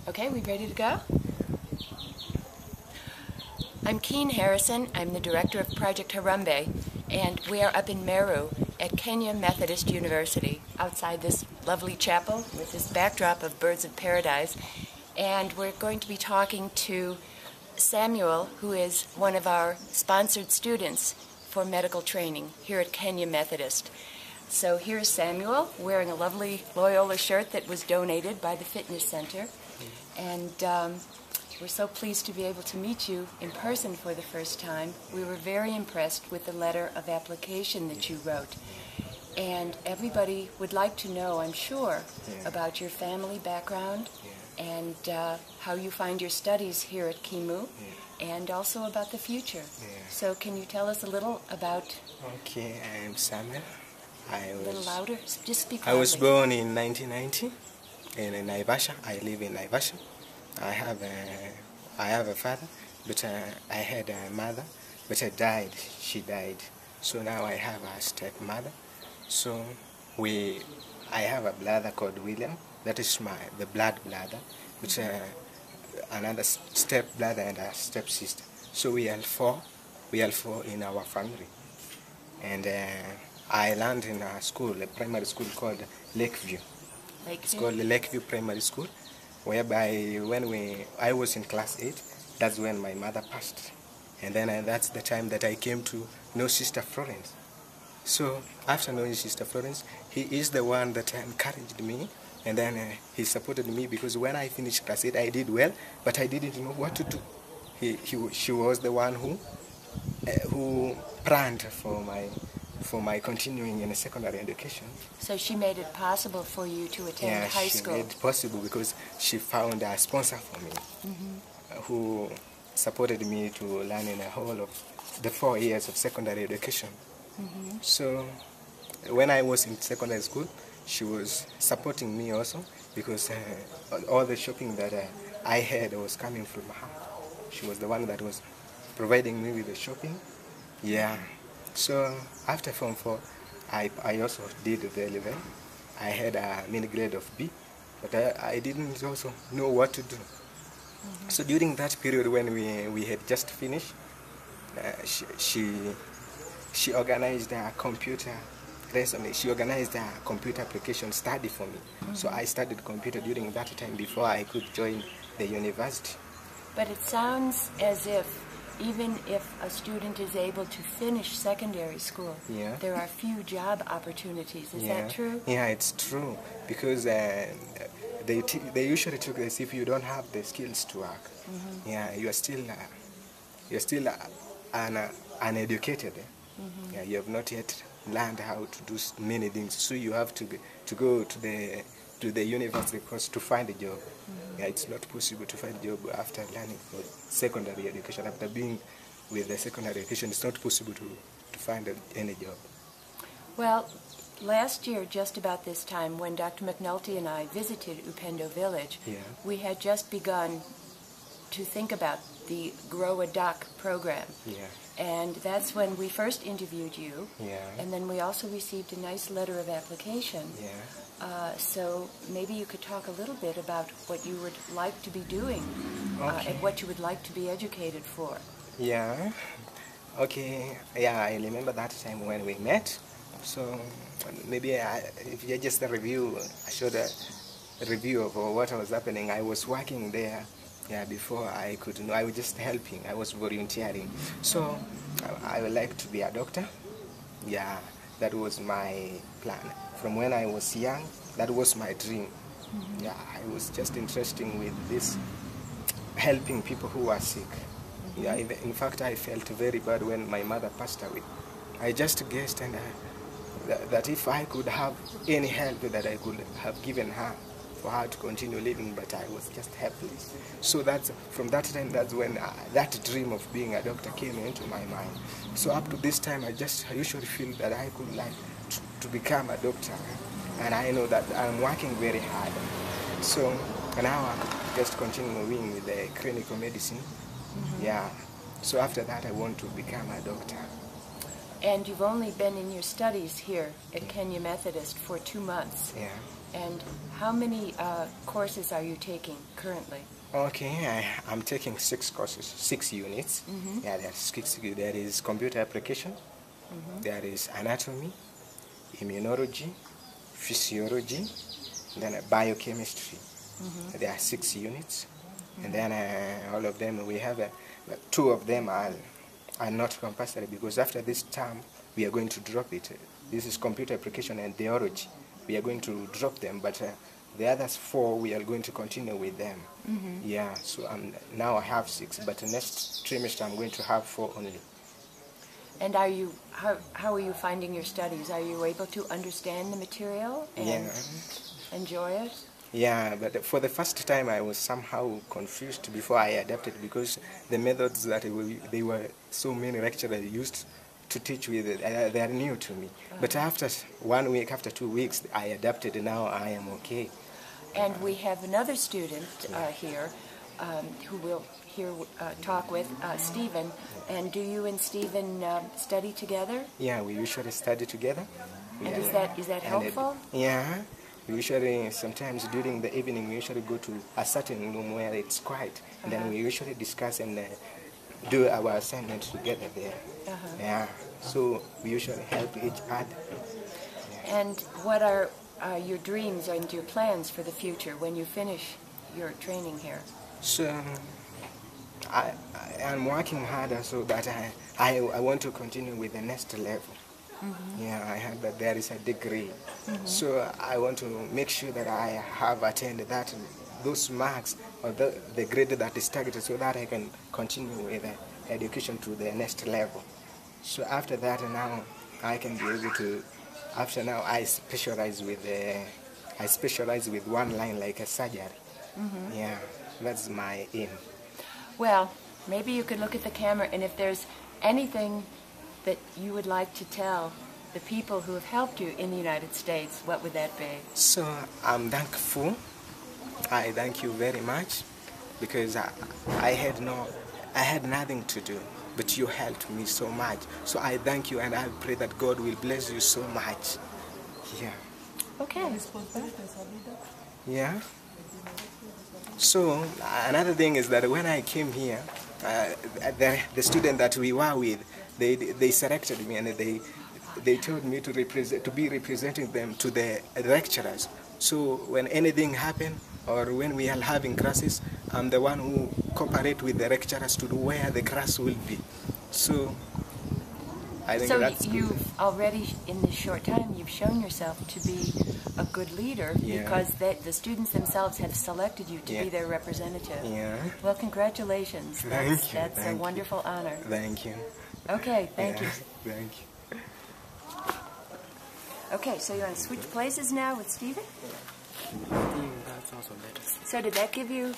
Okay, we ready to go? I'm Keen Harrison. I'm the director of Project Harambee, and we are up in Meru at Kenya Methodist University, outside this lovely chapel with this backdrop of birds of paradise. And we're going to be talking to Samuel, who is one of our sponsored students for medical training here at Kenya Methodist. So here's Samuel wearing a lovely Loyola shirt that was donated by the fitness center. And we're so pleased to be able to meet you in person for the first time. We were very impressed with the letter of application that you wrote. And everybody would like to know, I'm sure, about your family background and how you find your studies here at KIMU, and also about the future. So can you tell us a little about... Okay, I'm Samuel. A little louder? Just speak loudly. I was born in 1990 in Naivasha. I live in Naivasha. I have a father, but I had a mother, but she died. So now I have a stepmother. So I have a brother called William. That is the blood brother, which another step brother and a stepsister. So we are four in our family. And I learned in a school, a primary school called Lakeview. It's called the Lakeview Primary School, whereby when I was in class 8, that's when my mother passed. And then that's the time that I came to know Sister Florence. So after knowing Sister Florence, he is the one that encouraged me, and then he supported me, because when I finished class 8, I did well, but I didn't know what to do. She was the one who planned for my continuing in a secondary education. So she made it possible for you to attend high school? Yeah, she made it possible because she found a sponsor for me, who supported me to learn in the whole of the 4 years of secondary education. So when I was in secondary school, she was supporting me also, because all the shopping that I had was coming from her. She was the one that was providing me with the shopping. Yeah. So after Form 4, I also did very well. I had a mini grade of B, but I didn't also know what to do. So during that period when we had just finished, she organized a computer lesson. She organized a computer application study for me. So I studied computer during that time before I could join the university. But it sounds as if even if a student is able to finish secondary school, there are few job opportunities. Is that true? Yeah, it's true, because they usually took this if you don't have the skills to work. Yeah, you're still uneducated. Yeah, you have not yet learned how to do many things, so you have to go to the university course to find a job. Yeah, it's not possible to find a job after learning for secondary education. After being with the secondary education, it's not possible to find any job. Well, last year, just about this time, when Dr. McNulty and I visited Upendo Village, we had just begun to think about the Grow a Duck program. And that's when we first interviewed you. And then we also received a nice letter of application. So maybe you could talk a little bit about what you would like to be doing and what you would like to be educated for. Okay. I remember that time when we met. So maybe if you just review, I showed a review of what was happening. I was working there. Before I could know, I was just helping. I was volunteering. So I would like to be a doctor. That was my plan. From when I was young, that was my dream. I was just interested with this, helping people who are sick. In fact, I felt very bad when my mother passed away. I just guessed that if I could have any help that I could have given her, for her to continue living, but I was just helpless. So from that time, that's when that dream of being a doctor came into my mind. So up to this time, I usually feel that I could like to become a doctor, and I know that I'm working very hard. So now I'm just continuing with the clinical medicine. So after that, I want to become a doctor. And you've only been in your studies here at Kenya Methodist for 2 months. And how many courses are you taking currently? Okay, I'm taking 6 courses, 6 units. Yeah, there are 6. There is computer application, there is anatomy, immunology, physiology, then biochemistry. There are 6 units, and then all of them we have 2 of them are not compulsory, because after this term we are going to drop it. This is computer application and theology. We are going to drop them, but the others 4 we are going to continue with them. Yeah, so now I have 6, but next trimester I'm going to have 4 only. And how are you finding your studies? Are you able to understand the material and enjoy it? Yeah, but for the first time I was somehow confused before I adapted, because the methods that they were so many lecturers used to teach with, they are new to me. But after 1 week, after 2 weeks, I adapted, and now I am okay. And we have another student here who we'll talk with, Stephen. And do you and Stephen study together? Yeah, we usually study together. And is that helpful? Yeah. We usually, sometimes during the evening, we usually go to a certain room where it's quiet. And then we usually discuss and do our assignments together there. Yeah, so we usually help each other. Yeah. And what are your dreams and your plans for the future when you finish your training here? So I'm working harder so that I want to continue with the next level. Yeah, I heard that there is a degree. So I want to make sure that I have attained those marks or the grade that is targeted, so that I can continue with education to the next level. So after that, now I can be able to. After now, I specialize with one line, like a surgery. Yeah, that's my aim. Well, maybe you could look at the camera, and if there's anything that you would like to tell the people who have helped you in the United States, what would that be? So I'm thankful. I thank you very much, because I had nothing to do, but you helped me so much. So I thank you, and I pray that God will bless you so much. Yeah. Okay. Yeah. So another thing is that when I came here, the student that we were with, they selected me, and they told me to be representing them to the lecturers. So when anything happened, or when we are having classes, I'm the one who cooperate with the lecturers to do where the class will be. So I think that's you've good. already, in this short time, you've shown yourself to be a good leader, because the students themselves have selected you to be their representative. Yeah. Well, congratulations. Thank you. That's a wonderful honor. Thank you. Okay, thank you. Thank you. Okay, so you want to switch places now with Stephen? That's also better. So did that give you